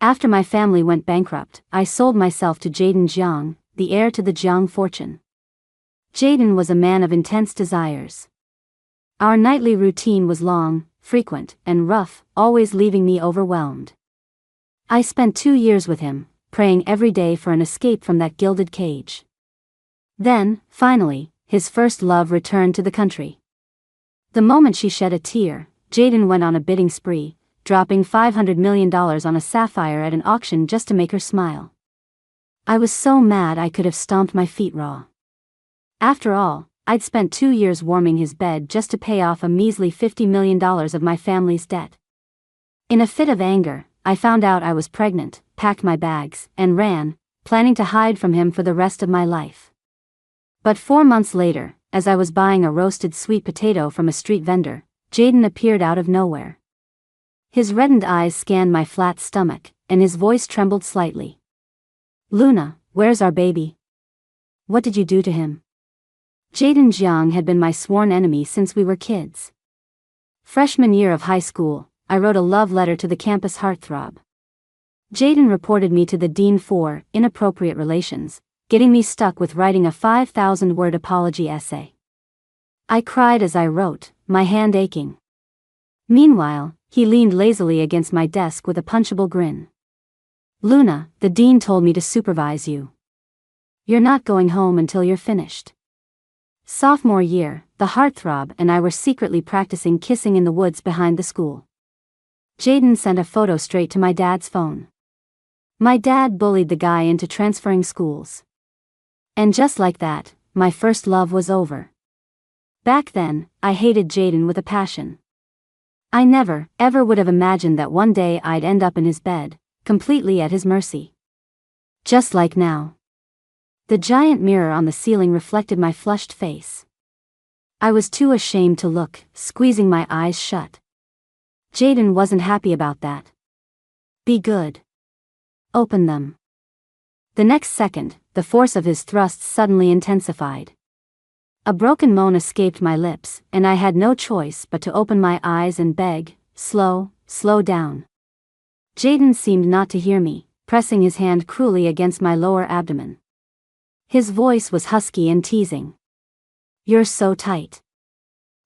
After my family went bankrupt, I sold myself to Jaden Jiang, the heir to the Jiang fortune. Jaden was a man of intense desires. Our nightly routine was long, frequent, and rough, always leaving me overwhelmed. I spent 2 years with him, praying every day for an escape from that gilded cage. Then, finally, his first love returned to the country. The moment she shed a tear, Jaden went on a bidding spree, dropping $500 million on a sapphire at an auction just to make her smile. I was so mad I could have stomped my feet raw. After all, I'd spent 2 years warming his bed just to pay off a measly $50 million of my family's debt. In a fit of anger, I found out I was pregnant, packed my bags, and ran, planning to hide from him for the rest of my life. But 4 months later, as I was buying a roasted sweet potato from a street vendor, Jaden appeared out of nowhere. His reddened eyes scanned my flat stomach, and his voice trembled slightly. "Luna, where's our baby? What did you do to him?" Jaden Jiang had been my sworn enemy since we were kids. Freshman year of high school, I wrote a love letter to the campus heartthrob. Jaden reported me to the dean for inappropriate relations, getting me stuck with writing a 5,000-word apology essay. I cried as I wrote, my hand aching. Meanwhile, he leaned lazily against my desk with a punchable grin. "Luna, the dean told me to supervise you. You're not going home until you're finished." Sophomore year, the heartthrob and I were secretly practicing kissing in the woods behind the school. Jaden sent a photo straight to my dad's phone. My dad bullied the guy into transferring schools. And just like that, my first love was over. Back then, I hated Jaden with a passion. I never, ever would have imagined that one day I'd end up in his bed, completely at his mercy. Just like now. The giant mirror on the ceiling reflected my flushed face. I was too ashamed to look, squeezing my eyes shut. Jaden wasn't happy about that. "Be good. Open them." The next second, the force of his thrusts suddenly intensified. A broken moan escaped my lips, and I had no choice but to open my eyes and beg, slow down." Jaden seemed not to hear me, pressing his hand cruelly against my lower abdomen. His voice was husky and teasing. "You're so tight.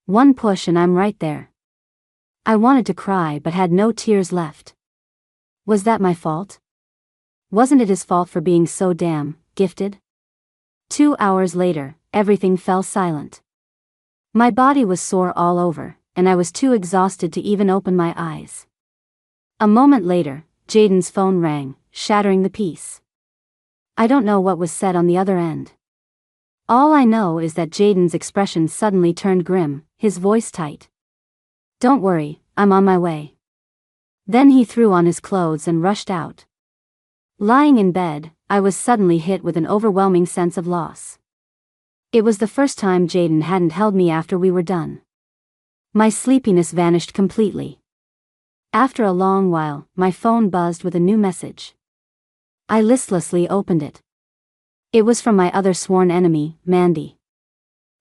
One push and I'm right there." I wanted to cry but had no tears left. Was that my fault? Wasn't it his fault for being so damn gifted? 2 hours later, everything fell silent. My body was sore all over, and I was too exhausted to even open my eyes. A moment later, Jaden's phone rang, shattering the peace. I don't know what was said on the other end. All I know is that Jaden's expression suddenly turned grim, his voice tight. "Don't worry, I'm on my way." Then he threw on his clothes and rushed out. Lying in bed, I was suddenly hit with an overwhelming sense of loss. It was the first time Jaden hadn't held me after we were done. My sleepiness vanished completely. After a long while, my phone buzzed with a new message. I listlessly opened it. It was from my other sworn enemy, Mandy.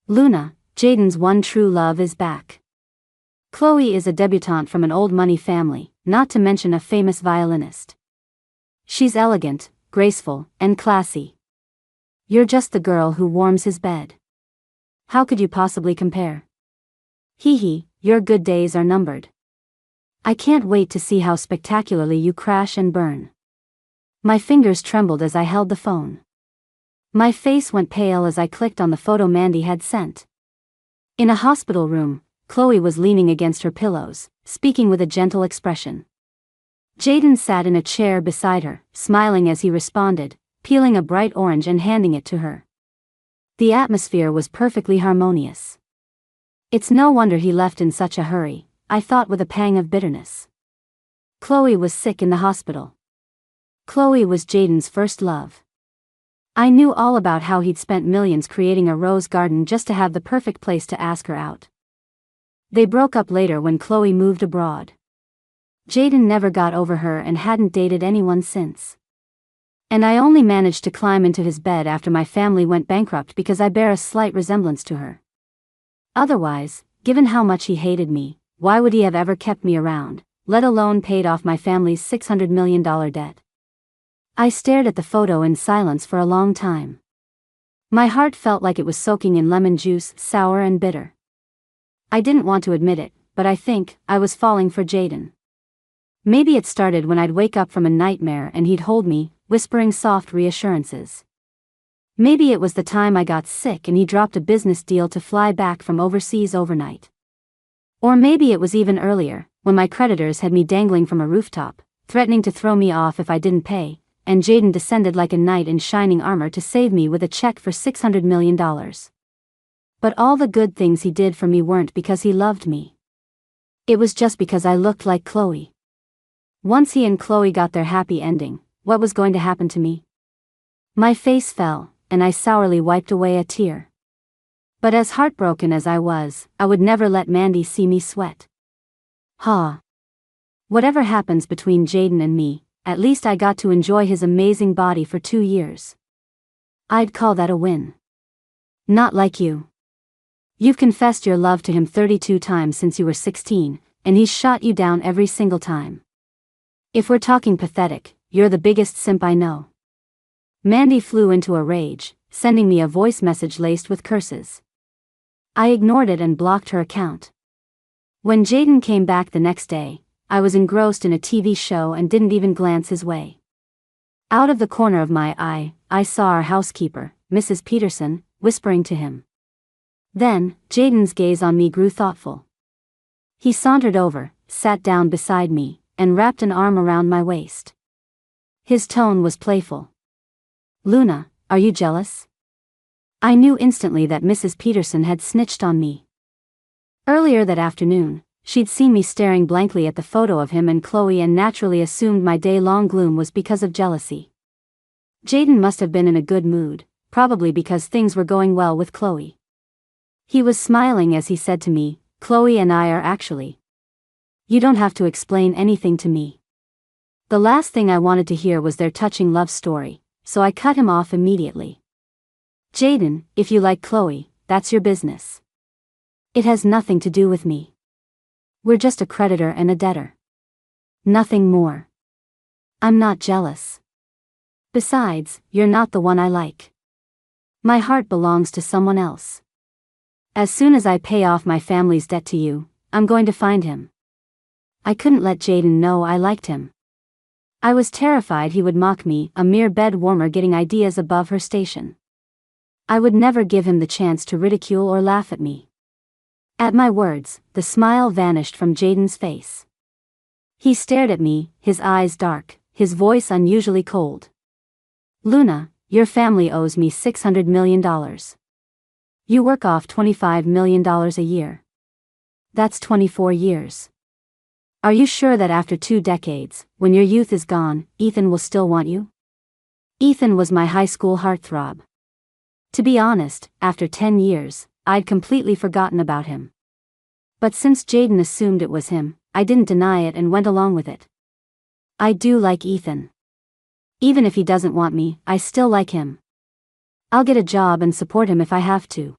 "Luna, Jaden's one true love is back. Chloe is a debutante from an old money family, not to mention a famous violinist. She's elegant, graceful, and classy. You're just the girl who warms his bed. How could you possibly compare? Hee, your good days are numbered. I can't wait to see how spectacularly you crash and burn." My fingers trembled as I held the phone. My face went pale as I clicked on the photo Mandy had sent. In a hospital room, Chloe was leaning against her pillows, speaking with a gentle expression. Jaden sat in a chair beside her, smiling as he responded, peeling a bright orange and handing it to her. The atmosphere was perfectly harmonious. It's no wonder he left in such a hurry, I thought with a pang of bitterness. Chloe was sick in the hospital. Chloe was Jaden's first love. I knew all about how he'd spent millions creating a rose garden just to have the perfect place to ask her out. They broke up later when Chloe moved abroad. Jaden never got over her and hadn't dated anyone since. And I only managed to climb into his bed after my family went bankrupt because I bear a slight resemblance to her. Otherwise, given how much he hated me, why would he have ever kept me around, let alone paid off my family's $600 million debt. I stared at the photo in silence for a long time. My heart felt like it was soaking in lemon juice, sour and bitter. I didn't want to admit it, but I think I was falling for Jayden. Maybe it started when I'd wake up from a nightmare and he'd hold me, whispering soft reassurances. Maybe it was the time I got sick and he dropped a business deal to fly back from overseas overnight. Or maybe it was even earlier, when my creditors had me dangling from a rooftop, threatening to throw me off if I didn't pay, and Jayden descended like a knight in shining armor to save me with a check for $600 million. But all the good things he did for me weren't because he loved me. It was just because I looked like Chloe. Once he and Chloe got their happy ending, what was going to happen to me? My face fell, and I sourly wiped away a tear. But as heartbroken as I would never let Mandy see me sweat. Whatever happens between Jayden and me, at least I got to enjoy his amazing body for 2 years. I'd call that a win. Not like you. You've confessed your love to him 32 times since you were 16, and he's shot you down every single time. If we're talking pathetic, you're the biggest simp I know. Mandy flew into a rage, sending me a voice message laced with curses. I ignored it and blocked her account. When Jayden came back the next day, I was engrossed in a TV show and didn't even glance his way. Out of the corner of my eye, I saw our housekeeper, Mrs. Peterson, whispering to him. Then, Jayden's gaze on me grew thoughtful. He sauntered over, sat down beside me, and wrapped an arm around my waist. His tone was playful. "Luna, are you jealous?" I knew instantly that Mrs. Peterson had snitched on me. Earlier that afternoon, she'd seen me staring blankly at the photo of him and Chloe and naturally assumed my day-long gloom was because of jealousy. Jayden must have been in a good mood, probably because things were going well with Chloe. He was smiling as he said to me, "Chloe and I are actually. You don't have to explain anything to me." The last thing I wanted to hear was their touching love story, so I cut him off immediately. "Jayden, if you like Chloe, that's your business. It has nothing to do with me. We're just a creditor and a debtor. Nothing more. I'm not jealous. Besides, you're not the one I like. My heart belongs to someone else. As soon as I pay off my family's debt to you, I'm going to find him." I couldn't let Jayden know I liked him. I was terrified he would mock me, a mere bed warmer getting ideas above her station. I would never give him the chance to ridicule or laugh at me. At my words, the smile vanished from Jayden's face. He stared at me, his eyes dark, his voice unusually cold. "Luna, your family owes me $600 million. You work off $25 million a year. That's 24 years. Are you sure that after 2 decades, when your youth is gone, Ethan will still want you?" Ethan was my high school heartthrob. To be honest, after 10 years, I'd completely forgotten about him. But since Jayden assumed it was him, I didn't deny it and went along with it. I do like Ethan. Even if he doesn't want me, I still like him. I'll get a job and support him if I have to.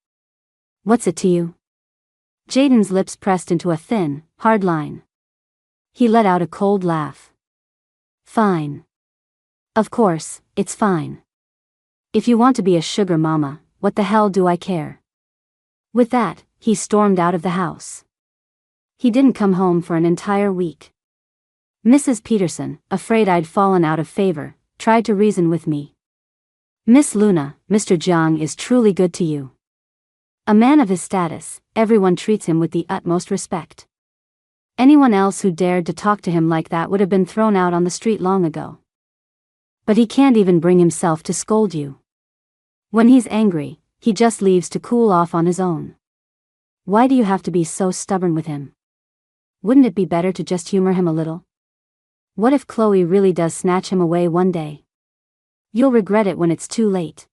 What's it to you? Jayden's lips pressed into a thin, hard line. He let out a cold laugh. Fine. Of course, it's fine. If you want to be a sugar mama, what the hell do I care? With that, he stormed out of the house. He didn't come home for an entire week. Mrs. Peterson, afraid I'd fallen out of favor, tried to reason with me. "Miss Luna, Mr. Jiang is truly good to you. A man of his status, everyone treats him with the utmost respect. Anyone else who dared to talk to him like that would have been thrown out on the street long ago. But he can't even bring himself to scold you. When he's angry, he just leaves to cool off on his own. Why do you have to be so stubborn with him? Wouldn't it be better to just humor him a little? What if Chloe really does snatch him away one day? You'll regret it when it's too late."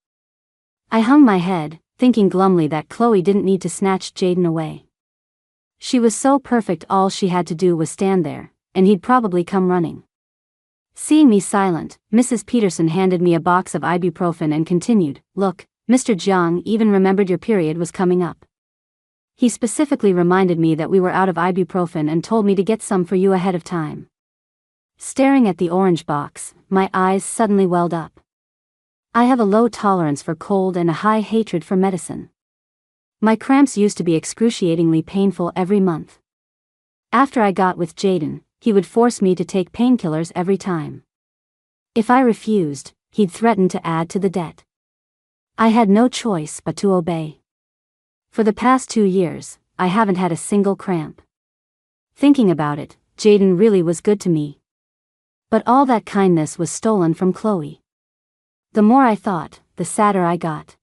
I hung my head, thinking glumly that Chloe didn't need to snatch Jayden away. She was so perfect, all she had to do was stand there, and he'd probably come running. Seeing me silent, Mrs. Peterson handed me a box of ibuprofen and continued, "Look, Mr. Jiang even remembered your period was coming up. He specifically reminded me that we were out of ibuprofen and told me to get some for you ahead of time. Staring at the orange box, my eyes suddenly welled up. I have a low tolerance for cold and a high hatred for medicine. My cramps used to be excruciatingly painful every month. After I got with Jaden, he would force me to take painkillers every time. If I refused, he'd threaten to add to the debt. I had no choice but to obey. For the past 2 years, I haven't had a single cramp. Thinking about it, Jaden really was good to me. But all that kindness was stolen from Chloe. The more I thought, the sadder I got.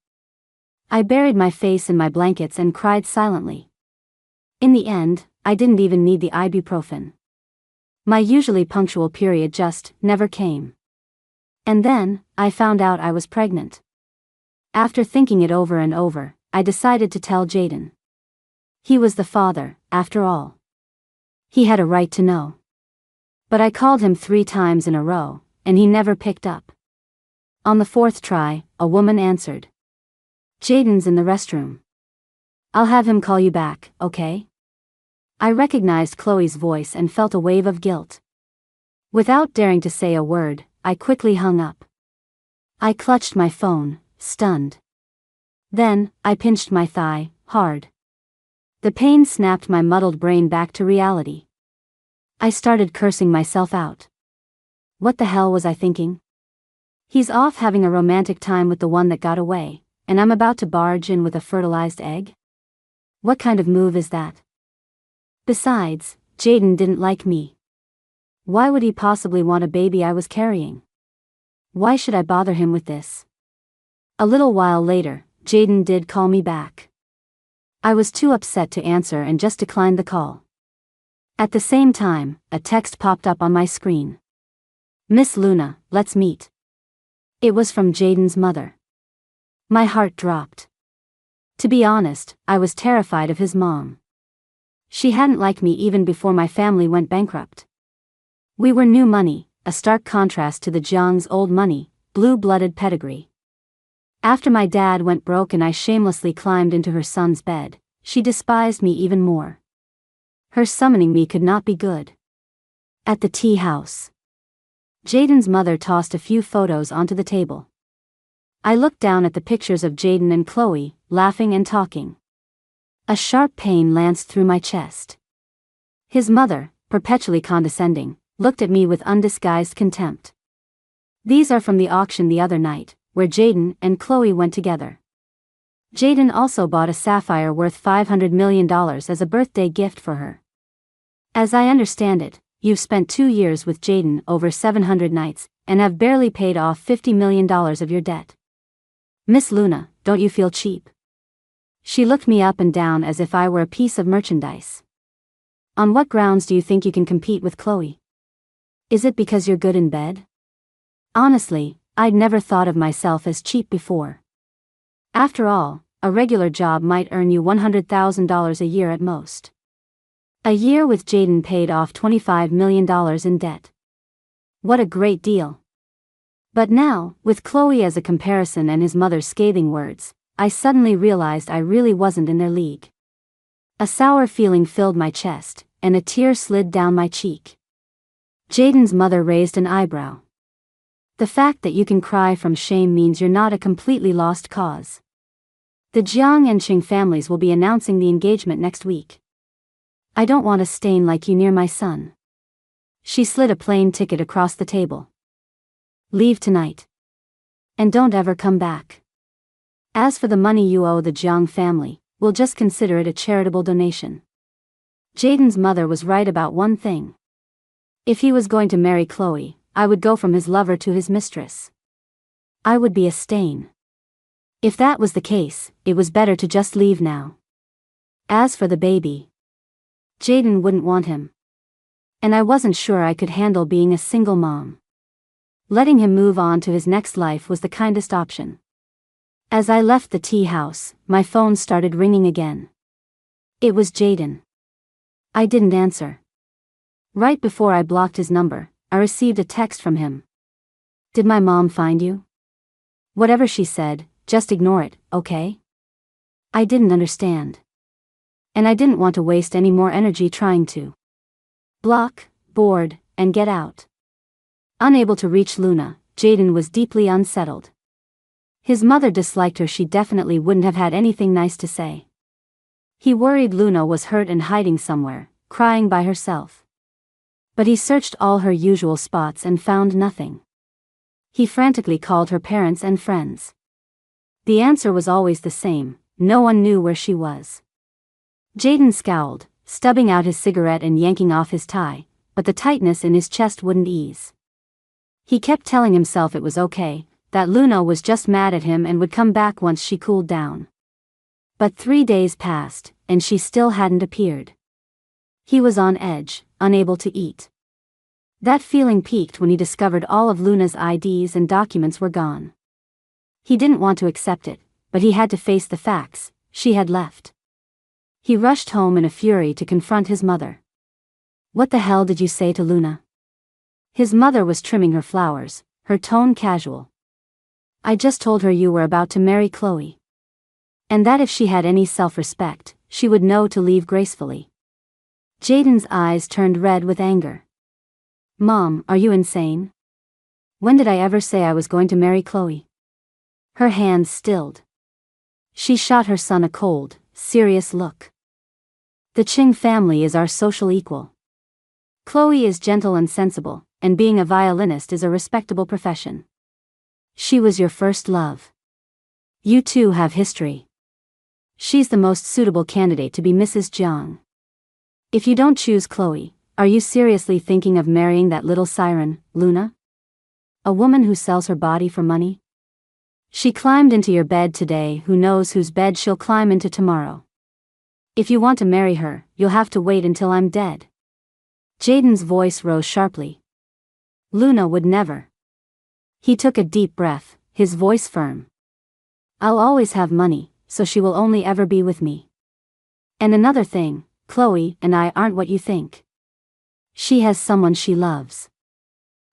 I buried my face in my blankets and cried silently. In the end, I didn't even need the ibuprofen. My usually punctual period just never came. And then, I found out I was pregnant. After thinking it over and over, I decided to tell Jaden. He was the father, after all. He had a right to know. But I called him 3 times in a row, and he never picked up. On the 4th try, a woman answered. Jaden's in the restroom. I'll have him call you back, okay? I recognized Chloe's voice and felt a wave of guilt. Without daring to say a word, I quickly hung up. I clutched my phone, stunned. Then, I pinched my thigh, hard. The pain snapped my muddled brain back to reality. I started cursing myself out. What the hell was I thinking? He's off having a romantic time with the one that got away, and I'm about to barge in with a fertilized egg? What kind of move is that? Besides, Jaden didn't like me. Why would he possibly want a baby I was carrying? Why should I bother him with this? A little while later, Jaden did call me back. I was too upset to answer and just declined the call. At the same time, a text popped up on my screen. Miss Luna, let's meet. It was from Jaden's mother. My heart dropped. To be honest, I was terrified of his mom. She hadn't liked me even before my family went bankrupt. We were new money, a stark contrast to the Jiang's old money, blue-blooded pedigree. After my dad went broke and I shamelessly climbed into her son's bed, she despised me even more. Her summoning me could not be good. At the tea house, Jaden's mother tossed a few photos onto the table. I looked down at the pictures of Jaden and Chloe, laughing and talking. A sharp pain lanced through my chest. His mother, perpetually condescending, looked at me with undisguised contempt. These are from the auction the other night, where Jaden and Chloe went together. Jaden also bought a sapphire worth $500 million as a birthday gift for her. As I understand it, you've spent 2 years with Jaden over 700 nights, and have barely paid off $50 million of your debt. Miss Luna, don't you feel cheap? She looked me up and down as if I were a piece of merchandise. On what grounds do you think you can compete with Chloe? Is it because you're good in bed? Honestly, I'd never thought of myself as cheap before. After all, a regular job might earn you $100,000 a year at most. A year with Jaden paid off $25 million in debt. What a great deal. But now, with Chloe as a comparison and his mother's scathing words, I suddenly realized I really wasn't in their league. A sour feeling filled my chest, and a tear slid down my cheek. Jaden's mother raised an eyebrow. The fact that you can cry from shame means you're not a completely lost cause. The Jiang and Qing families will be announcing the engagement next week. I don't want a stain like you near my son. She slid a plane ticket across the table. Leave tonight. And don't ever come back. As for the money you owe the Jiang family, we'll just consider it a charitable donation. Jaden's mother was right about one thing. If he was going to marry Chloe, I would go from his lover to his mistress. I would be a stain. If that was the case, it was better to just leave now. As for the baby, Jaden wouldn't want him. And I wasn't sure I could handle being a single mom. Letting him move on to his next life was the kindest option. As I left the tea house, my phone started ringing again. It was Jaden. I didn't answer. Right before I blocked his number, I received a text from him. Did my mom find you? Whatever she said, just ignore it, okay? I didn't understand. And I didn't want to waste any more energy trying to block, board, and get out. Unable to reach Luna, Jaden was deeply unsettled. His mother disliked her. She definitely wouldn't have had anything nice to say. He worried Luna was hurt and hiding somewhere, crying by herself. But he searched all her usual spots and found nothing. He frantically called her parents and friends. The answer was always the same: no one knew where she was. Jaden scowled, stubbing out his cigarette and yanking off his tie, but the tightness in his chest wouldn't ease. He kept telling himself it was okay, that Luna was just mad at him and would come back once she cooled down. But 3 days passed, and she still hadn't appeared. He was on edge, unable to eat. That feeling peaked when he discovered all of Luna's IDs and documents were gone. He didn't want to accept it, but he had to face the facts: she had left. He rushed home in a fury to confront his mother. "What the hell did you say to Luna?" His mother was trimming her flowers, her tone casual. "I just told her you were about to marry Chloe. And that if she had any self-respect, she would know to leave gracefully." Jaden's eyes turned red with anger. "Mom, are you insane? When did I ever say I was going to marry Chloe?" Her hands stilled. She shot her son a cold, serious look. "The Ching family is our social equal. Chloe is gentle and sensible, and being a violinist is a respectable profession. She was your first love. You two have history. She's the most suitable candidate to be Mrs. Jiang. If you don't choose Chloe, are you seriously thinking of marrying that little siren, Luna? A woman who sells her body for money? She climbed into your bed today. Who knows whose bed she'll climb into tomorrow? If you want to marry her, you'll have to wait until I'm dead." Jaden's voice rose sharply. "Luna would never." He took a deep breath, his voice firm. "I'll always have money, so she will only ever be with me. And another thing, Chloe and I aren't what you think. She has someone she loves.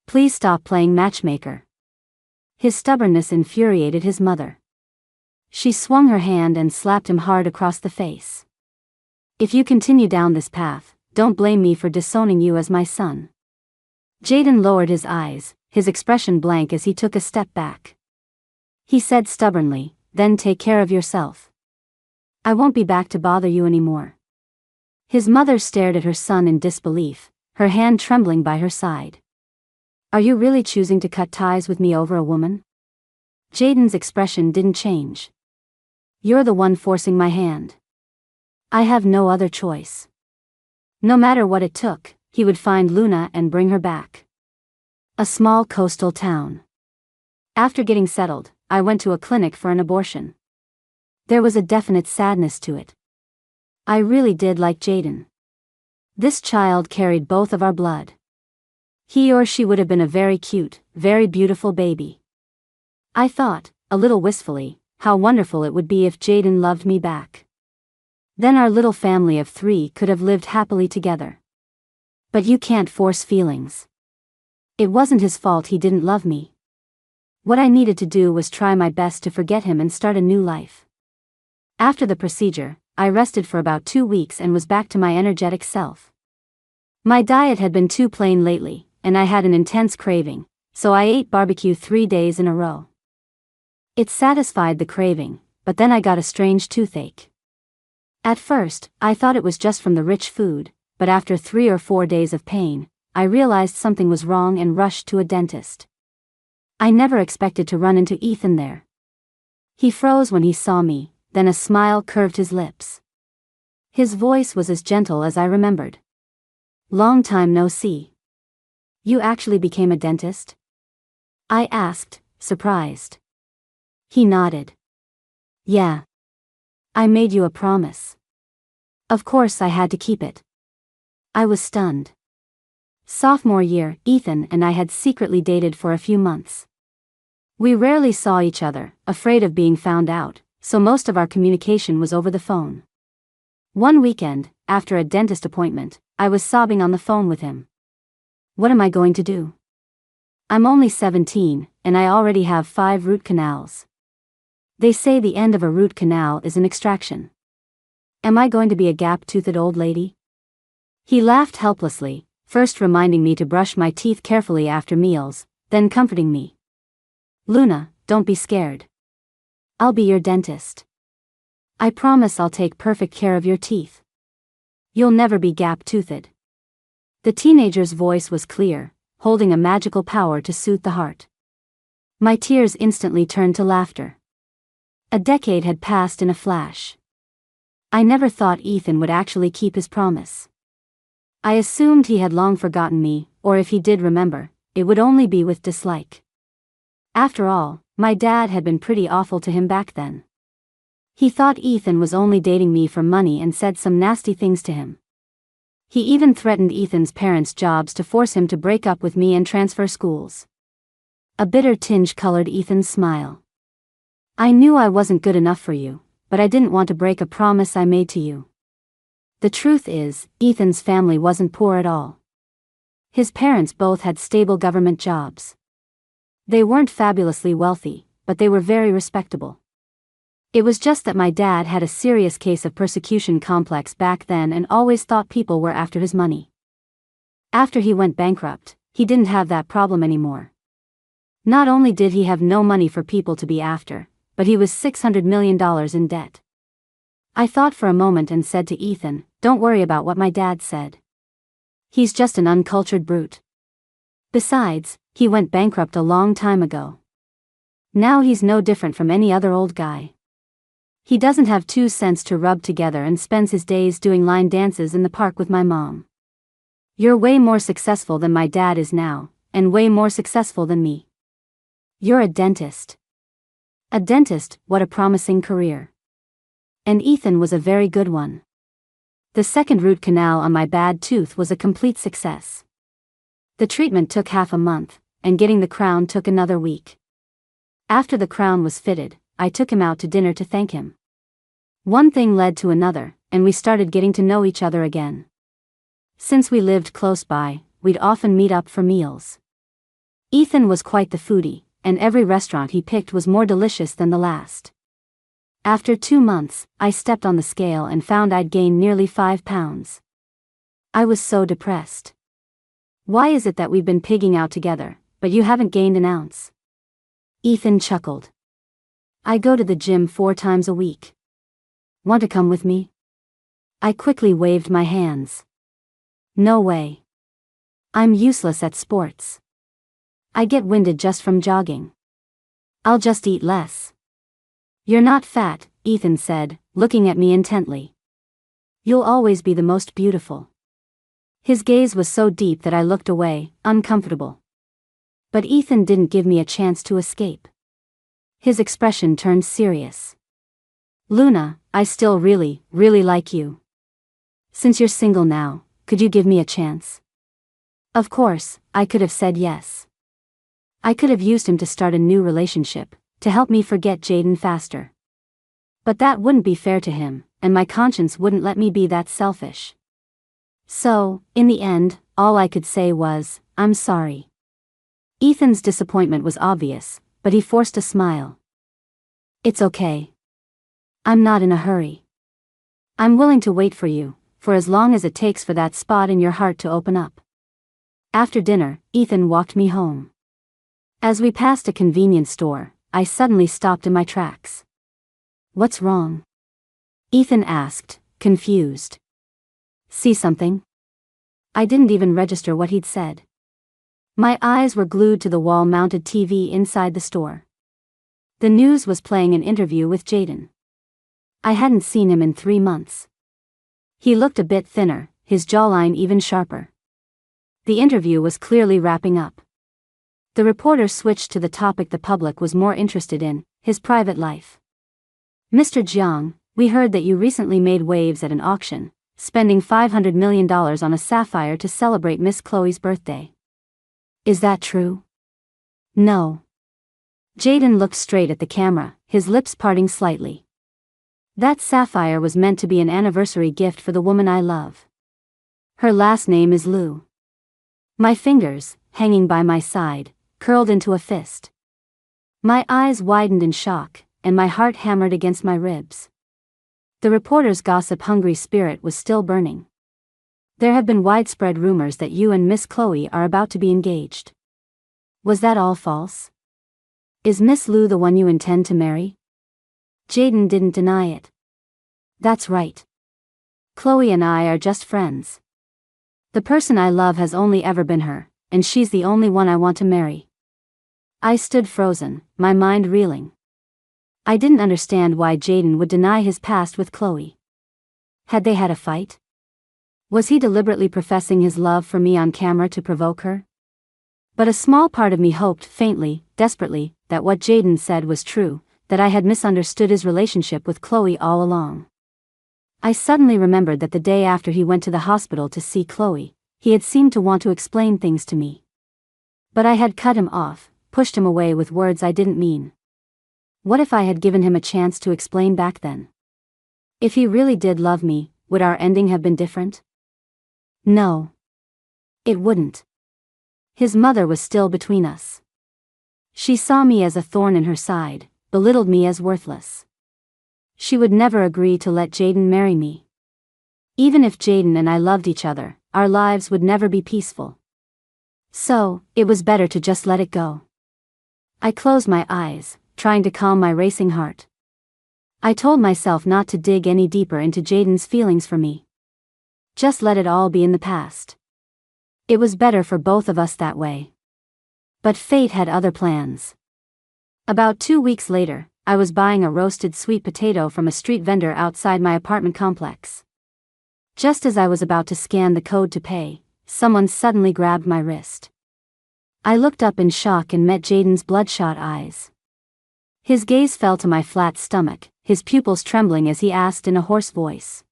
Please stop playing matchmaker." His stubbornness infuriated his mother. She swung her hand and slapped him hard across the face. "If you continue down this path, don't blame me for disowning you as my son." Jaden lowered his eyes, his expression blank as he took a step back. He said stubbornly, "Then take care of yourself. I won't be back to bother you anymore." His mother stared at her son in disbelief, her hand trembling by her side. "Are you really choosing to cut ties with me over a woman?" Jaden's expression didn't change. "You're the one forcing my hand. I have no other choice." No matter what it took, he would find Luna and bring her back. A small coastal town. After getting settled, I went to a clinic for an abortion. There was a definite sadness to it. I really did like Jaden. This child carried both of our blood. He or she would have been a very cute, very beautiful baby. I thought, a little wistfully, how wonderful it would be if Jaden loved me back. Then our little family of 3 could have lived happily together. But you can't force feelings. It wasn't his fault he didn't love me. What I needed to do was try my best to forget him and start a new life. After the procedure, I rested for about 2 weeks and was back to my energetic self. My diet had been too plain lately, and I had an intense craving, so I ate barbecue 3 days in a row. It satisfied the craving, but then I got a strange toothache. At first, I thought it was just from the rich food, but after 3 or 4 days of pain, I realized something was wrong and rushed to a dentist. I never expected to run into Ethan there. He froze when he saw me, then a smile curved his lips. His voice was as gentle as I remembered. "Long time no see. You actually became a dentist?" I asked, surprised. He nodded. "Yeah. I made you a promise. Of course I had to keep it." I was stunned. Sophomore year, Ethan and I had secretly dated for a few months. We rarely saw each other, afraid of being found out, so most of our communication was over the phone. One weekend, after a dentist appointment, I was sobbing on the phone with him. What am I going to do? I'm only 17, and I already have 5 root canals. They say the end of a root canal is an extraction. Am I going to be a gap-toothed old lady? He laughed helplessly, first reminding me to brush my teeth carefully after meals, then comforting me. Luna, don't be scared. I'll be your dentist. I promise I'll take perfect care of your teeth. You'll never be gap-toothed. The teenager's voice was clear, holding a magical power to soothe the heart. My tears instantly turned to laughter. A decade had passed in a flash. I never thought Ethan would actually keep his promise. I assumed he had long forgotten me, or if he did remember, it would only be with dislike. After all, my dad had been pretty awful to him back then. He thought Ethan was only dating me for money and said some nasty things to him. He even threatened Ethan's parents' jobs to force him to break up with me and transfer schools. A bitter tinge colored Ethan's smile. I knew I wasn't good enough for you, but I didn't want to break a promise I made to you. The truth is, Ethan's family wasn't poor at all. His parents both had stable government jobs. They weren't fabulously wealthy, but they were very respectable. It was just that my dad had a serious case of persecution complex back then and always thought people were after his money. After he went bankrupt, he didn't have that problem anymore. Not only did he have no money for people to be after, but he was $600 million in debt. I thought for a moment and said to Ethan, "Don't worry about what my dad said. He's just an uncultured brute. Besides, he went bankrupt a long time ago. Now he's no different from any other old guy. He doesn't have 2 cents to rub together and spends his days doing line dances in the park with my mom. You're way more successful than my dad is now, and way more successful than me. You're a dentist." A dentist, what a promising career. And Ethan was a very good one. The second root canal on my bad tooth was a complete success. The treatment took half a month, and getting the crown took another week. After the crown was fitted, I took him out to dinner to thank him. One thing led to another, and we started getting to know each other again. Since we lived close by, we'd often meet up for meals. Ethan was quite the foodie, and every restaurant he picked was more delicious than the last. After 2 months, I stepped on the scale and found I'd gained nearly 5 pounds. I was so depressed. "Why is it that we've been pigging out together, but you haven't gained an ounce?" Ethan chuckled. "I go to the gym 4 times a week. Want to come with me?" I quickly waved my hands. "No way. I'm useless at sports. I get winded just from jogging. I'll just eat less." "You're not fat," Ethan said, looking at me intently. "You'll always be the most beautiful." His gaze was so deep that I looked away, uncomfortable. But Ethan didn't give me a chance to escape. His expression turned serious. "Luna, I still really like you. Since you're single now, could you give me a chance?" Of course, I could have said yes. I could have used him to start a new relationship, to help me forget Jaden faster. But that wouldn't be fair to him, and my conscience wouldn't let me be that selfish. So, in the end, all I could say was, "I'm sorry." Ethan's disappointment was obvious, but he forced a smile. "It's okay. I'm not in a hurry. I'm willing to wait for you, for as long as it takes for that spot in your heart to open up." After dinner, Ethan walked me home. As we passed a convenience store, I suddenly stopped in my tracks. "What's wrong?" Ethan asked, confused. "See something?" I didn't even register what he'd said. My eyes were glued to the wall-mounted TV inside the store. The news was playing an interview with Jaden. I hadn't seen him in 3 months. He looked a bit thinner, his jawline even sharper. The interview was clearly wrapping up. The reporter switched to the topic the public was more interested in, his private life. "Mr. Jiang, we heard that you recently made waves at an auction, spending $500 million on a sapphire to celebrate Miss Chloe's birthday. Is that true?" "No." Jaden looked straight at the camera, his lips parting slightly. "That sapphire was meant to be an anniversary gift for the woman I love. Her last name is Liu." My fingers, hanging by my side, curled into a fist. My eyes widened in shock, and my heart hammered against my ribs. The reporter's gossip-hungry spirit was still burning. There have been widespread rumors that you and Miss Chloe are about to be engaged. Was that all false? Is Miss Lou the one you intend to marry? Jaden didn't deny it. That's right. Chloe and I are just friends. The person I love has only ever been her, and she's the only one I want to marry. I stood frozen, my mind reeling. I didn't understand why Jaden would deny his past with Chloe. Had they had a fight? Was he deliberately professing his love for me on camera to provoke her? But a small part of me hoped faintly, desperately, that what Jaden said was true, that I had misunderstood his relationship with Chloe all along. I suddenly remembered that the day after he went to the hospital to see Chloe, he had seemed to want to explain things to me. But I had cut him off, pushed him away with words I didn't mean. What if I had given him a chance to explain back then? If he really did love me, would our ending have been different? No. It wouldn't. His mother was still between us. She saw me as a thorn in her side, belittled me as worthless. She would never agree to let Jaden marry me. Even if Jaden and I loved each other, our lives would never be peaceful. So, it was better to just let it go. I closed my eyes, trying to calm my racing heart. I told myself not to dig any deeper into Jaden's feelings for me. Just let it all be in the past. It was better for both of us that way. But fate had other plans. About 2 weeks later, I was buying a roasted sweet potato from a street vendor outside my apartment complex. Just as I was about to scan the code to pay, someone suddenly grabbed my wrist. I looked up in shock and met Jaden's bloodshot eyes. His gaze fell to my flat stomach, his pupils trembling as he asked in a hoarse voice.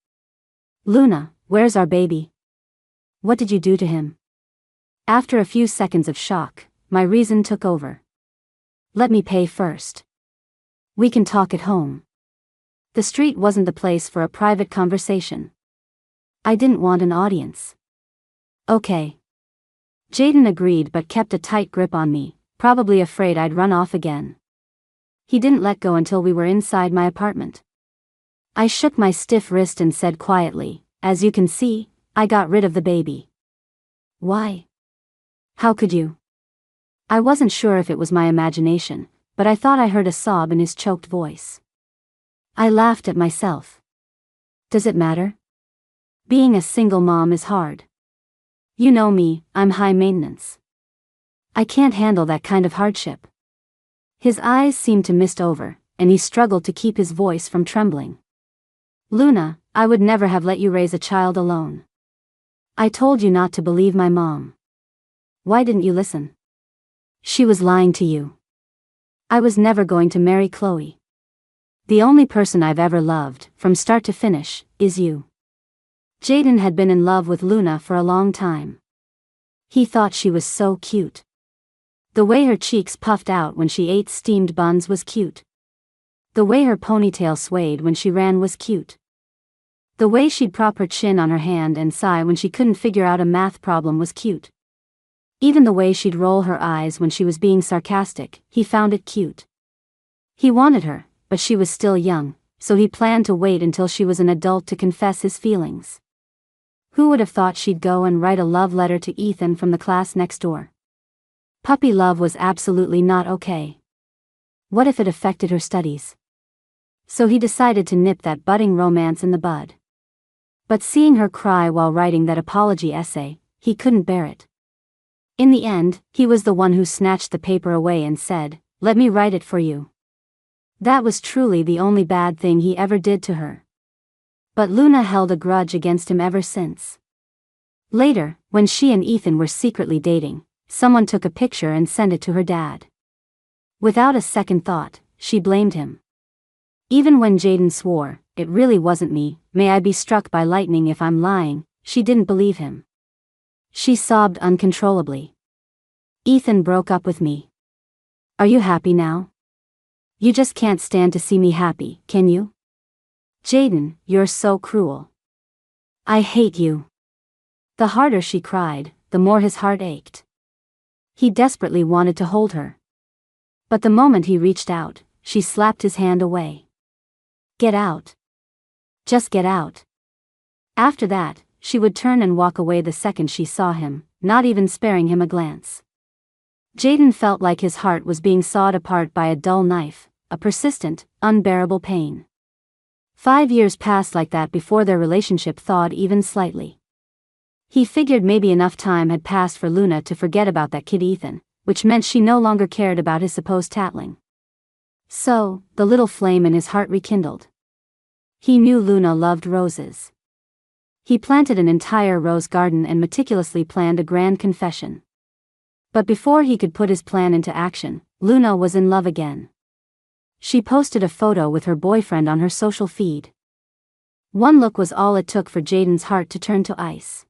"Luna, where's our baby? What did you do to him?" After a few seconds of shock, my reason took over. "Let me pay first. We can talk at home." The street wasn't the place for a private conversation. I didn't want an audience. "Okay." Jaden agreed but kept a tight grip on me, probably afraid I'd run off again. He didn't let go until we were inside my apartment. I shook my stiff wrist and said quietly, "As you can see, I got rid of the baby." "Why? How could you?" I wasn't sure if it was my imagination, but I thought I heard a sob in his choked voice. I laughed at myself. Does it matter? Being a single mom is hard. You know me, I'm high maintenance. I can't handle that kind of hardship. His eyes seemed to mist over, and he struggled to keep his voice from trembling. "Luna, I would never have let you raise a child alone. I told you not to believe my mom. Why didn't you listen? She was lying to you. I was never going to marry Chloe. The only person I've ever loved, from start to finish, is you." Jaden had been in love with Luna for a long time. He thought she was so cute. The way her cheeks puffed out when she ate steamed buns was cute. The way her ponytail swayed when she ran was cute. The way she'd prop her chin on her hand and sigh when she couldn't figure out a math problem was cute. Even the way she'd roll her eyes when she was being sarcastic, he found it cute. He wanted her, but she was still young, so he planned to wait until she was an adult to confess his feelings. Who would have thought she'd go and write a love letter to Ethan from the class next door? Puppy love was absolutely not okay. What if it affected her studies? So he decided to nip that budding romance in the bud. But seeing her cry while writing that apology essay, he couldn't bear it. In the end, he was the one who snatched the paper away and said, "Let me write it for you." That was truly the only bad thing he ever did to her. But Luna held a grudge against him ever since. Later, when she and Ethan were secretly dating, someone took a picture and sent it to her dad. Without a second thought, she blamed him. Even when Jaden swore, "It really wasn't me, may I be struck by lightning if I'm lying," she didn't believe him. She sobbed uncontrollably. "Ethan broke up with me. Are you happy now? You just can't stand to see me happy, can you? Jaden, you're so cruel. I hate you." The harder she cried, the more his heart ached. He desperately wanted to hold her. But the moment he reached out, she slapped his hand away. "Get out. Just get out. After that, she would turn and walk away the second she saw him, not even sparing him a glance. Jaden felt like his heart was being sawed apart by a dull knife, a persistent, unbearable pain. 5 years passed like that before their relationship thawed even slightly. He figured maybe enough time had passed for Luna to forget about that kid Ethan, which meant she no longer cared about his supposed tattling. So, the little flame in his heart rekindled. He knew Luna loved roses. He planted an entire rose garden and meticulously planned a grand confession. But before he could put his plan into action, Luna was in love again. She posted a photo with her boyfriend on her social feed. One look was all it took for Jaden's heart to turn to ice.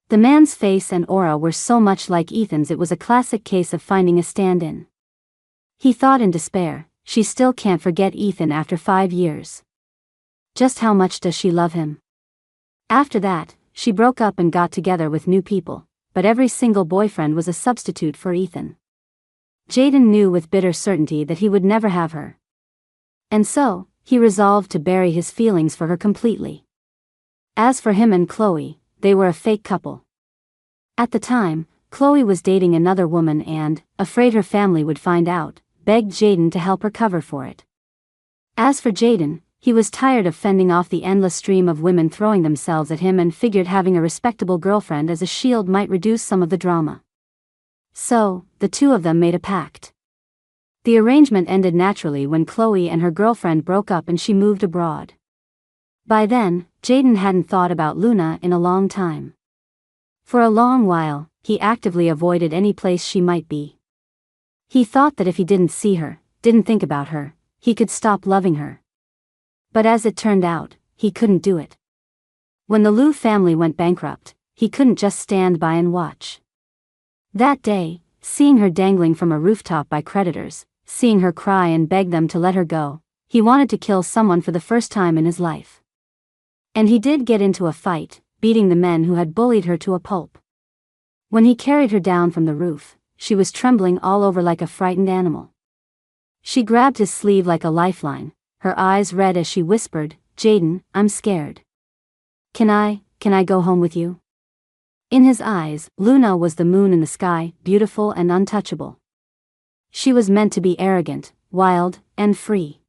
The man's face and aura were so much like Ethan's it was a classic case of finding a stand-in. He thought in despair, she still can't forget Ethan after 5 years. Just how much does she love him? After that, she broke up and got together with new people, but every single boyfriend was a substitute for Ethan. Jaden knew with bitter certainty that he would never have her. And so, he resolved to bury his feelings for her completely. As for him and Chloe, they were a fake couple. At the time, Chloe was dating another woman and, afraid her family would find out, begged Jaden to help her cover for it. As for Jaden, he was tired of fending off the endless stream of women throwing themselves at him and figured having a respectable girlfriend as a shield might reduce some of the drama. So, the two of them made a pact. The arrangement ended naturally when Chloe and her girlfriend broke up and she moved abroad. By then, Jaden hadn't thought about Luna in a long time. For a long while, he actively avoided any place she might be. He thought that if he didn't see her, didn't think about her, he could stop loving her. But as it turned out, he couldn't do it. When the Liu family went bankrupt, he couldn't just stand by and watch. That day, seeing her dangling from a rooftop by creditors, seeing her cry and beg them to let her go, he wanted to kill someone for the first time in his life. And he did get into a fight, beating the men who had bullied her to a pulp. When he carried her down from the roof, she was trembling all over like a frightened animal. She grabbed his sleeve like a lifeline, her eyes red as she whispered, "Jaden, I'm scared. Can I go home with you?" In his eyes, Luna was the moon in the sky, beautiful and untouchable. She was meant to be arrogant, wild, and free.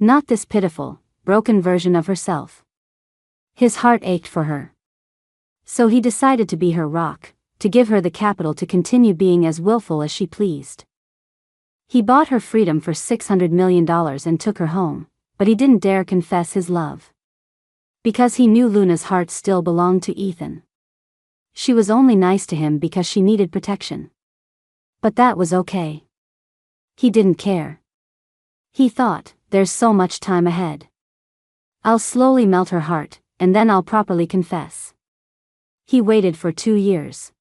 Not this pitiful, broken version of herself. His heart ached for her. So he decided to be her rock, to give her the capital to continue being as willful as she pleased. He bought her freedom for $600 million and took her home, but he didn't dare confess his love. Because he knew Luna's heart still belonged to Ethan. She was only nice to him because she needed protection. But that was okay. He didn't care. He thought, there's so much time ahead. I'll slowly melt her heart, and then I'll properly confess. He waited for 2 years.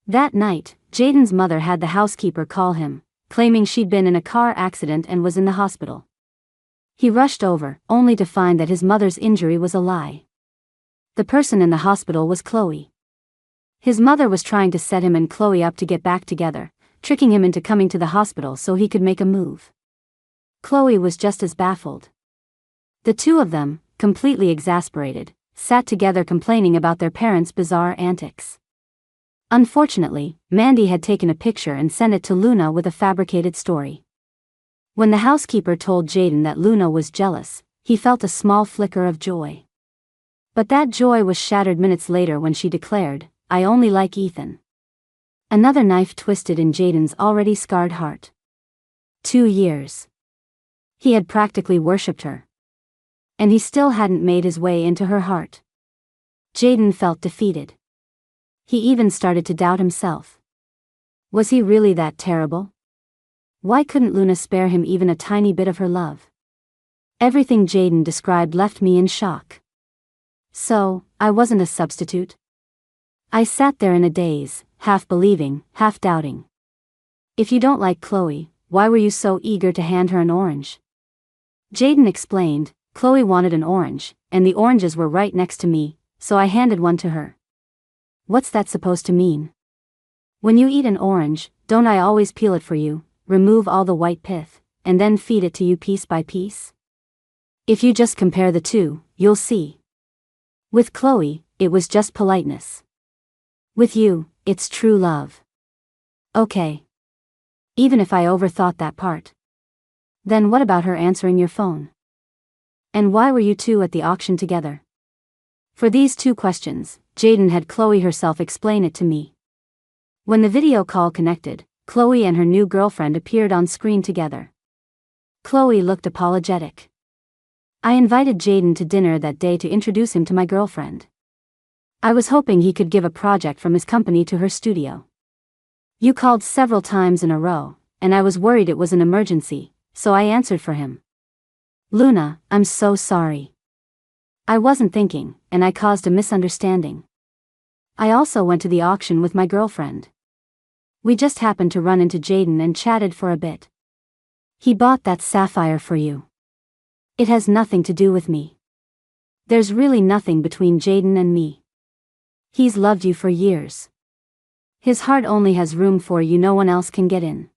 That night, Jaden's mother had the housekeeper call him, claiming she'd been in a car accident and was in the hospital. He rushed over, only to find that his mother's injury was a lie. The person in the hospital was Chloe. His mother was trying to set him and Chloe up to get back together, tricking him into coming to the hospital so he could make a move. Chloe was just as baffled. The two of them, completely exasperated, sat together complaining about their parents' bizarre antics. Unfortunately, Mandy had taken a picture and sent it to Luna with a fabricated story. When the housekeeper told Jaden that Luna was jealous, he felt a small flicker of joy. But that joy was shattered minutes later when she declared, "I only like Ethan." Another knife twisted in Jaden's already scarred heart. 2 years. He had practically worshipped her. And he still hadn't made his way into her heart. Jaden felt defeated. He even started to doubt himself. Was he really that terrible? Why couldn't Luna spare him even a tiny bit of her love? Everything Jaden described left me in shock. So, I wasn't a substitute. I sat there in a daze, half believing, half doubting. If you don't like Chloe, why were you so eager to hand her an orange? Jaden explained, Chloe wanted an orange, and the oranges were right next to me, so I handed one to her. What's that supposed to mean? When you eat an orange, don't I always peel it for you, remove all the white pith, and then feed it to you piece by piece? If you just compare the two, you'll see. With Chloe, it was just politeness. With you, it's true love. Okay. Even if I overthought that part. Then what about her answering your phone? And why were you two at the auction together? For these two questions, Jayden had Chloe herself explain it to me. When the video call connected, Chloe and her new girlfriend appeared on screen together. Chloe looked apologetic. I invited Jayden to dinner that day to introduce him to my girlfriend. I was hoping he could give a project from his company to her studio. You called several times in a row, and I was worried it was an emergency, so I answered for him. Luna, I'm so sorry. I wasn't thinking, and I caused a misunderstanding. I also went to the auction with my girlfriend. We just happened to run into Jayden and chatted for a bit. He bought that sapphire for you. It has nothing to do with me. There's really nothing between Jayden and me. He's loved you for years. His heart only has room for you, no one else can get in.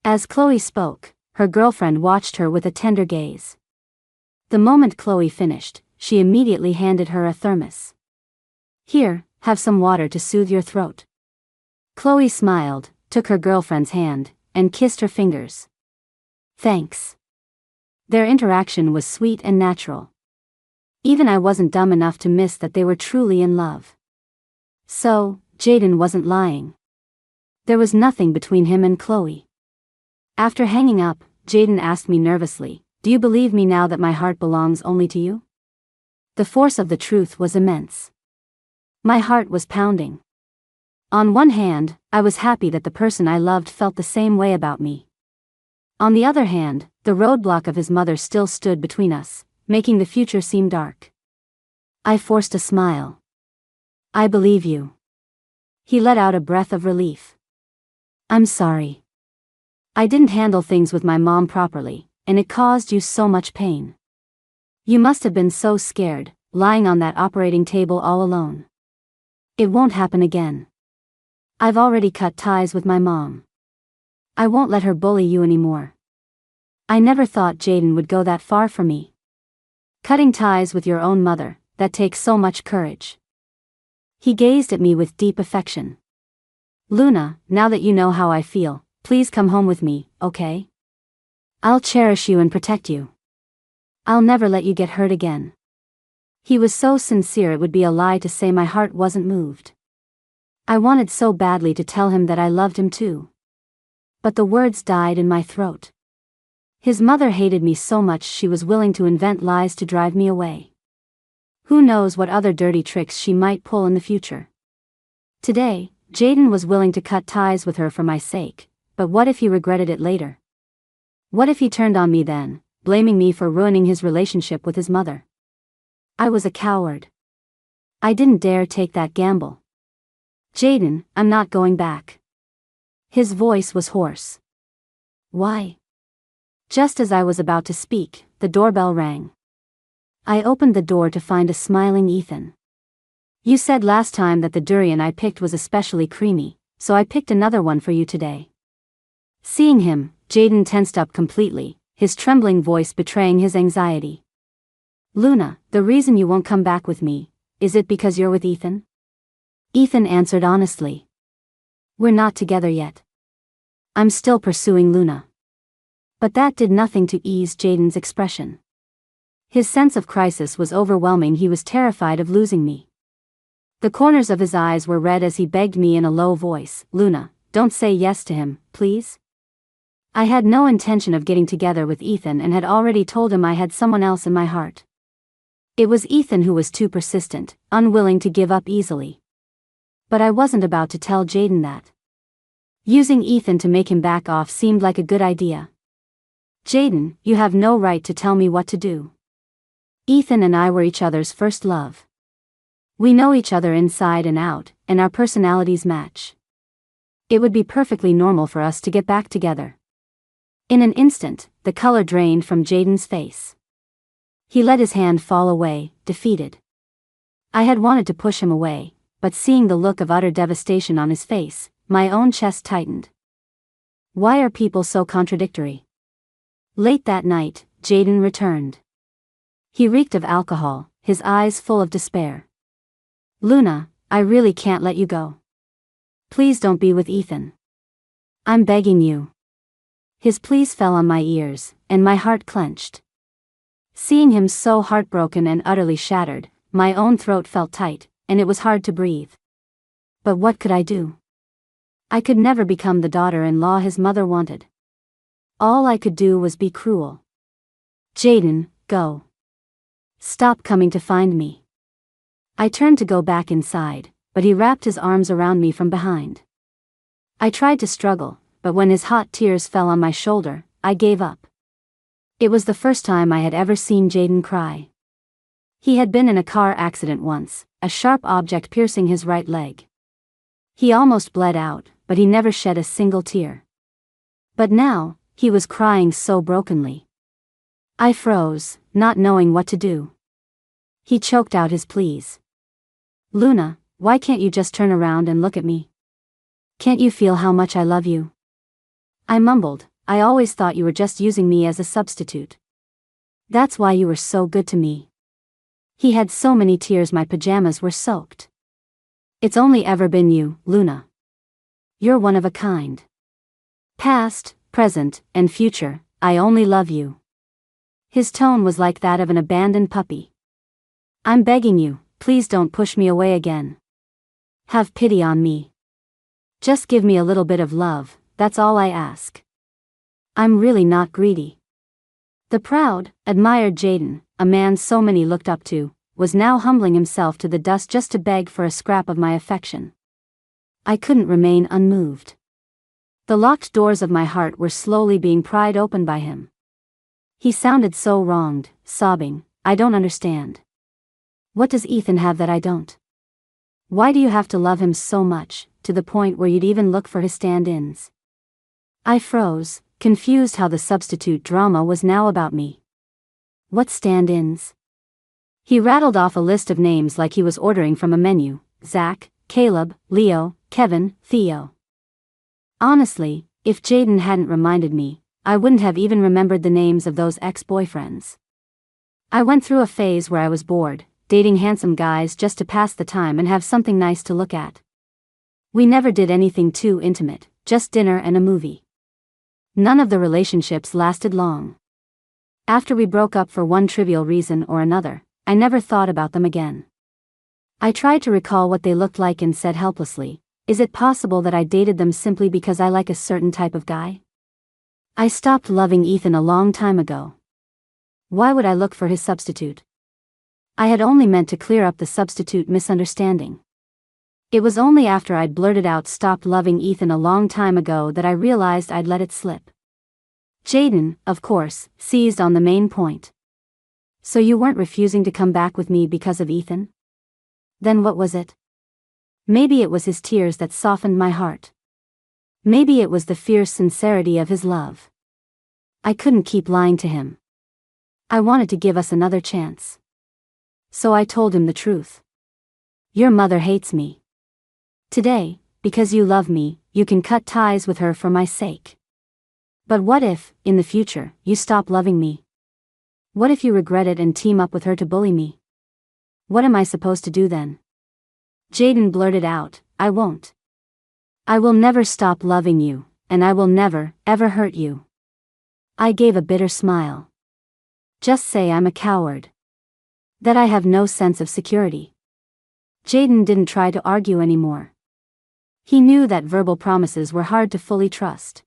As Chloe spoke, her girlfriend watched her with a tender gaze. The moment Chloe finished, she immediately handed her a thermos. Here, have some water to soothe your throat. Chloe smiled, took her girlfriend's hand, and kissed her fingers. Thanks. Their interaction was sweet and natural. Even I wasn't dumb enough to miss that they were truly in love. So, Jayden wasn't lying. There was nothing between him and Chloe. After hanging up, Jayden asked me nervously, "Do you believe me now that my heart belongs only to you?" The force of the truth was immense. My heart was pounding. On one hand, I was happy that the person I loved felt the same way about me. On the other hand, the roadblock of his mother still stood between us, making the future seem dark. I forced a smile. I believe you. He let out a breath of relief. I'm sorry. I didn't handle things with my mom properly, and it caused you so much pain. You must have been so scared, lying on that operating table all alone. It won't happen again. I've already cut ties with my mom. I won't let her bully you anymore. I never thought Jayden would go that far for me. Cutting ties with your own mother, that takes so much courage. He gazed at me with deep affection. Luna, now that you know how I feel, please come home with me, okay? I'll cherish you and protect you. I'll never let you get hurt again. He was so sincere it would be a lie to say my heart wasn't moved. I wanted so badly to tell him that I loved him too. But the words died in my throat. His mother hated me so much she was willing to invent lies to drive me away. Who knows what other dirty tricks she might pull in the future. Today, Jayden was willing to cut ties with her for my sake, but what if he regretted it later? What if he turned on me then, blaming me for ruining his relationship with his mother? I was a coward. I didn't dare take that gamble. Jayden, I'm not going back. His voice was hoarse. Why? Just as I was about to speak, the doorbell rang. I opened the door to find a smiling Ethan. You said last time that the durian I picked was especially creamy, so I picked another one for you today. Seeing him, Jayden tensed up completely, his trembling voice betraying his anxiety. Luna, the reason you won't come back with me, is it because you're with Ethan? Ethan answered honestly. We're not together yet. I'm still pursuing Luna. But that did nothing to ease Jayden's expression. His sense of crisis was overwhelming. He was terrified of losing me. The corners of his eyes were red as he begged me in a low voice, Luna, don't say yes to him, please. I had no intention of getting together with Ethan and had already told him I had someone else in my heart. It was Ethan who was too persistent, unwilling to give up easily. But I wasn't about to tell Jayden that. Using Ethan to make him back off seemed like a good idea. Jayden, you have no right to tell me what to do. Ethan and I were each other's first love. We know each other inside and out, and our personalities match. It would be perfectly normal for us to get back together. In an instant, the color drained from Jayden's face. He let his hand fall away, defeated. I had wanted to push him away, but seeing the look of utter devastation on his face, my own chest tightened. Why are people so contradictory? Late that night, Jayden returned. He reeked of alcohol, his eyes full of despair. Luna, I really can't let you go. Please don't be with Ethan. I'm begging you. His pleas fell on my ears, and my heart clenched. Seeing him so heartbroken and utterly shattered, my own throat felt tight, and it was hard to breathe. But what could I do? I could never become the daughter-in-law his mother wanted. All I could do was be cruel. Jaden, go. Stop coming to find me. I turned to go back inside, but he wrapped his arms around me from behind. I tried to struggle, but when his hot tears fell on my shoulder, I gave up. It was the first time I had ever seen Jaden cry. He had been in a car accident once, a sharp object piercing his right leg. He almost bled out, but he never shed a single tear. But now, he was crying so brokenly. I froze, not knowing what to do. He choked out his pleas. Luna, why can't you just turn around and look at me? Can't you feel how much I love you? I mumbled, I always thought you were just using me as a substitute. That's why you were so good to me. He had so many tears my pajamas were soaked. It's only ever been you, Luna. You're one of a kind. Past, present, and future, I only love you. His tone was like that of an abandoned puppy. I'm begging you, please don't push me away again. Have pity on me. Just give me a little bit of love, that's all I ask. I'm really not greedy. The proud, admired Jaden, a man so many looked up to, was now humbling himself to the dust just to beg for a scrap of my affection. I couldn't remain unmoved. The locked doors of my heart were slowly being pried open by him. He sounded so wronged, sobbing, I don't understand. What does Ethan have that I don't? Why do you have to love him so much, to the point where you'd even look for his stand-ins? I froze, confused how the substitute drama was now about me. What stand-ins? He rattled off a list of names like he was ordering from a menu: Zach, Caleb, Leo, Kevin, Theo. Honestly, if Jaden hadn't reminded me, I wouldn't have even remembered the names of those ex-boyfriends. I went through a phase where I was bored, dating handsome guys just to pass the time and have something nice to look at. We never did anything too intimate, just dinner and a movie. None of the relationships lasted long. After we broke up for one trivial reason or another, I never thought about them again. I tried to recall what they looked like and said helplessly, is it possible that I dated them simply because I like a certain type of guy? I stopped loving Ethan a long time ago. Why would I look for his substitute? I had only meant to clear up the substitute misunderstanding. It was only after I'd blurted out stopped loving Ethan a long time ago that I realized I'd let it slip. Jaden, of course, seized on the main point. So you weren't refusing to come back with me because of Ethan? Then what was it? Maybe it was his tears that softened my heart. Maybe it was the fierce sincerity of his love. I couldn't keep lying to him. I wanted to give us another chance. So I told him the truth. Your mother hates me. Today, because you love me, you can cut ties with her for my sake. But what if, in the future, you stop loving me? What if you regret it and team up with her to bully me? What am I supposed to do then? Jaden blurted out, I won't. I will never stop loving you, and I will never, ever hurt you. I gave a bitter smile. Just say I'm a coward. That I have no sense of security. Jaden didn't try to argue anymore. He knew that verbal promises were hard to fully trust.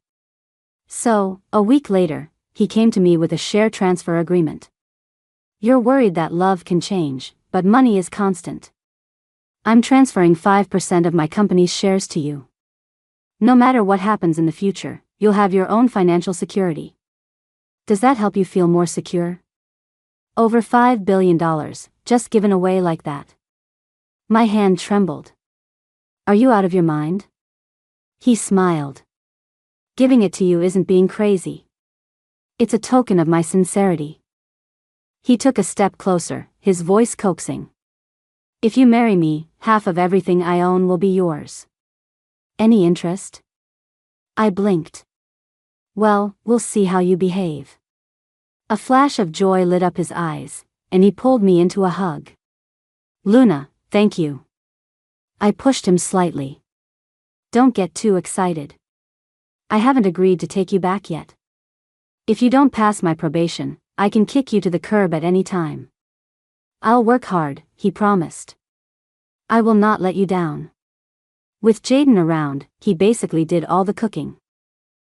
So, a week later, he came to me with a share transfer agreement. You're worried that love can change, but money is constant. I'm transferring 5% of my company's shares to you. No matter what happens in the future, you'll have your own financial security. Does that help you feel more secure? Over $5 billion, just given away like that. My hand trembled. Are you out of your mind? He smiled. Giving it to you isn't being crazy. It's a token of my sincerity. He took a step closer, his voice coaxing. If you marry me, half of everything I own will be yours. Any interest? I blinked. Well, we'll see how you behave. A flash of joy lit up his eyes, and he pulled me into a hug. "Luna, thank you." I pushed him slightly. "Don't get too excited. I haven't agreed to take you back yet. If you don't pass my probation, I can kick you to the curb at any time." "I'll work hard," he promised. "I will not let you down." With Jaden around, he basically did all the cooking.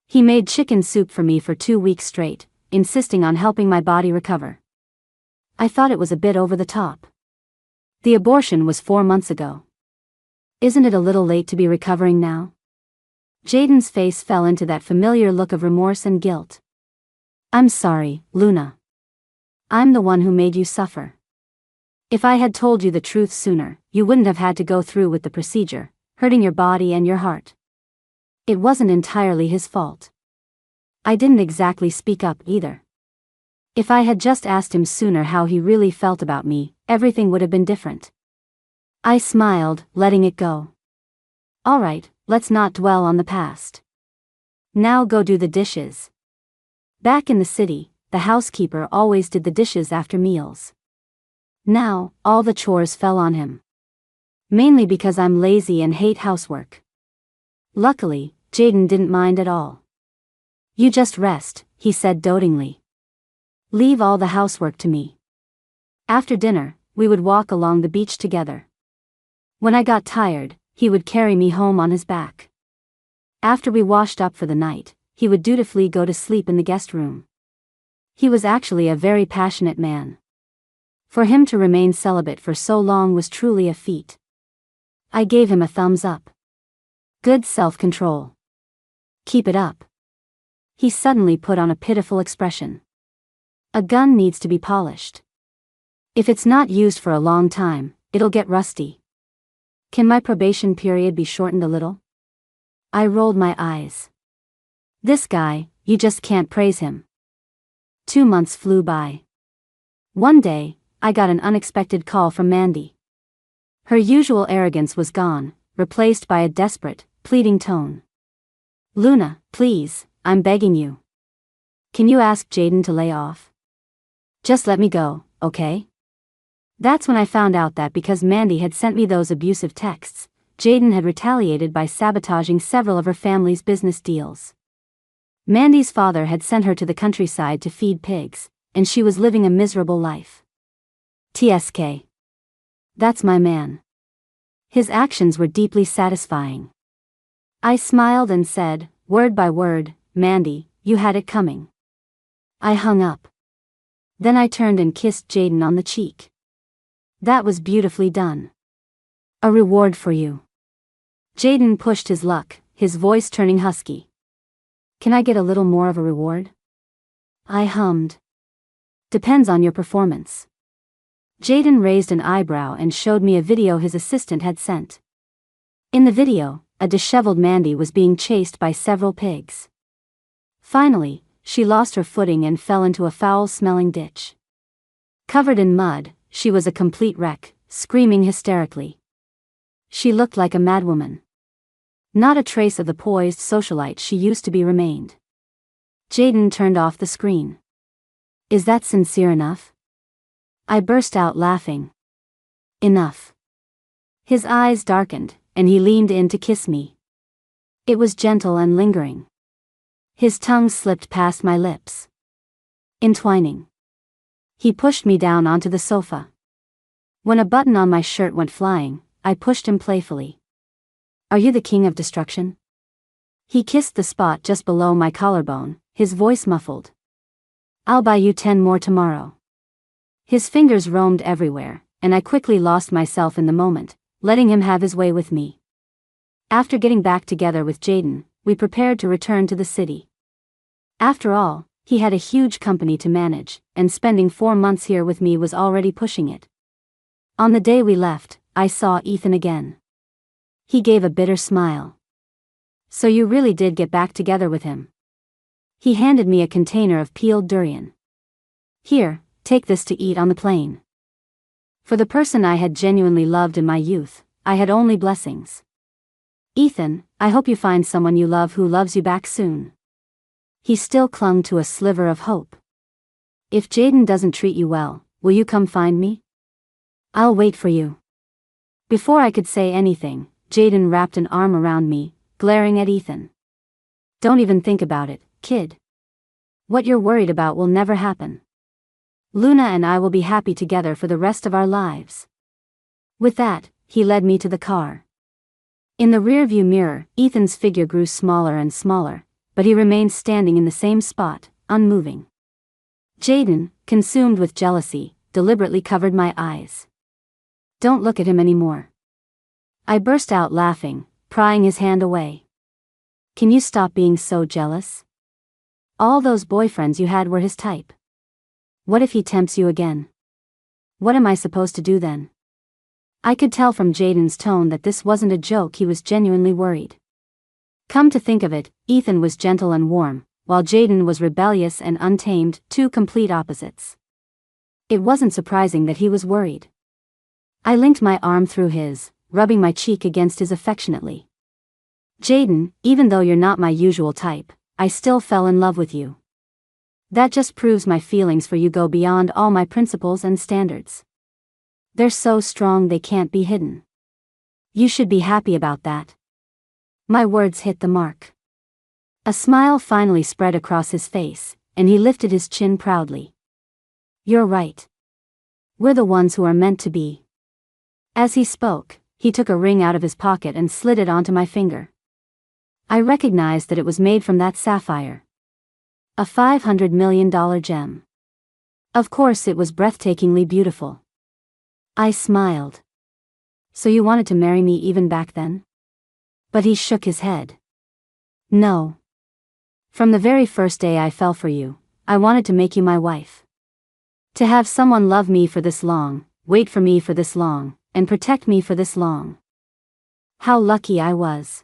He made chicken soup for me for 2 weeks straight, insisting on helping my body recover. I thought it was a bit over the top. The abortion was 4 months ago. Isn't it a little late to be recovering now? Jaden's face fell into that familiar look of remorse and guilt. "I'm sorry, Luna. I'm the one who made you suffer. If I had told you the truth sooner, you wouldn't have had to go through with the procedure, hurting your body and your heart." It wasn't entirely his fault. I didn't exactly speak up either. If I had just asked him sooner how he really felt about me, everything would have been different. I smiled, letting it go. "All right, let's not dwell on the past. Now go do the dishes." Back in the city, the housekeeper always did the dishes after meals. Now, all the chores fell on him. Mainly because I'm lazy and hate housework. Luckily, Jaden didn't mind at all. "You just rest," he said dotingly. "Leave all the housework to me." After dinner, we would walk along the beach together. When I got tired, he would carry me home on his back. After we washed up for the night, he would dutifully go to sleep in the guest room. He was actually a very passionate man. For him to remain celibate for so long was truly a feat. I gave him a thumbs up. Good self-control. Keep it up. He suddenly put on a pitiful expression. A gun needs to be polished. If it's not used for a long time, it'll get rusty. Can my probation period be shortened a little? I rolled my eyes. This guy, you just can't praise him. 2 months flew by. One day, I got an unexpected call from Mandy. Her usual arrogance was gone, replaced by a desperate, pleading tone. "Luna, please, I'm begging you. Can you ask Jaden to lay off? Just let me go, okay?" That's when I found out that because Mandy had sent me those abusive texts, Jaden had retaliated by sabotaging several of her family's business deals. Mandy's father had sent her to the countryside to feed pigs, and she was living a miserable life. TSK. That's my man. His actions were deeply satisfying. I smiled and said, word by word, "Mandy, you had it coming." I hung up. Then I turned and kissed Jaden on the cheek. "That was beautifully done. A reward for you." Jaden pushed his luck, his voice turning husky. "Can I get a little more of a reward?" I hummed. "Depends on your performance." Jaden raised an eyebrow and showed me a video his assistant had sent. In the video, a disheveled Mandy was being chased by several pigs. Finally, she lost her footing and fell into a foul-smelling ditch. Covered in mud, she was a complete wreck, screaming hysterically. She looked like a madwoman. Not a trace of the poised socialite she used to be remained. Jaden turned off the screen. "Is that sincere enough?" I burst out laughing. "Enough." His eyes darkened, and he leaned in to kiss me. It was gentle and lingering. His tongue slipped past my lips. Entwining. He pushed me down onto the sofa. When a button on my shirt went flying, I pushed him playfully. "Are you the king of destruction?" He kissed the spot just below my collarbone, his voice muffled. "I'll buy you 10 more tomorrow." His fingers roamed everywhere, and I quickly lost myself in the moment, letting him have his way with me. After getting back together with Jaden, we prepared to return to the city. After all, he had a huge company to manage, and spending 4 months here with me was already pushing it. On the day we left, I saw Ethan again. He gave a bitter smile. "So you really did get back together with him?" He handed me a container of peeled durian. "Here, take this to eat on the plane." For the person I had genuinely loved in my youth, I had only blessings. "Ethan, I hope you find someone you love who loves you back soon." He still clung to a sliver of hope. "If Jaden doesn't treat you well, will you come find me? I'll wait for you. Before I could say anything, Jaden wrapped an arm around me, glaring at Ethan. Don't even think about it, kid. What you're worried about will never happen. Luna and I will be happy together for the rest of our lives. With that, he led me to the car. In the rearview mirror, Ethan's figure grew smaller and smaller, but he remained standing in the same spot, unmoving. Jaden, consumed with jealousy, deliberately covered my eyes. Don't look at him anymore. I burst out laughing, prying his hand away. Can you stop being so jealous? All those boyfriends you had were his type. What if he tempts you again? What am I supposed to do then? I could tell from Jaden's tone that this wasn't a joke, he was genuinely worried. Come to think of it, Ethan was gentle and warm, while Jaden was rebellious and untamed, two complete opposites. It wasn't surprising that he was worried. I linked my arm through his, rubbing my cheek against his affectionately. Jaden, even though you're not my usual type, I still fell in love with you. That just proves my feelings for you go beyond all my principles and standards. They're so strong they can't be hidden. You should be happy about that. My words hit the mark. A smile finally spread across his face, and he lifted his chin proudly. You're right. We're the ones who are meant to be. As he spoke, he took a ring out of his pocket and slid it onto my finger. I recognized that it was made from that sapphire. A $500 million gem. Of course it was breathtakingly beautiful. I smiled. So you wanted to marry me even back then? But he shook his head. No. From the very first day I fell for you, I wanted to make you my wife. To have someone love me for this long, wait for me for this long, and protect me for this long. How lucky I was.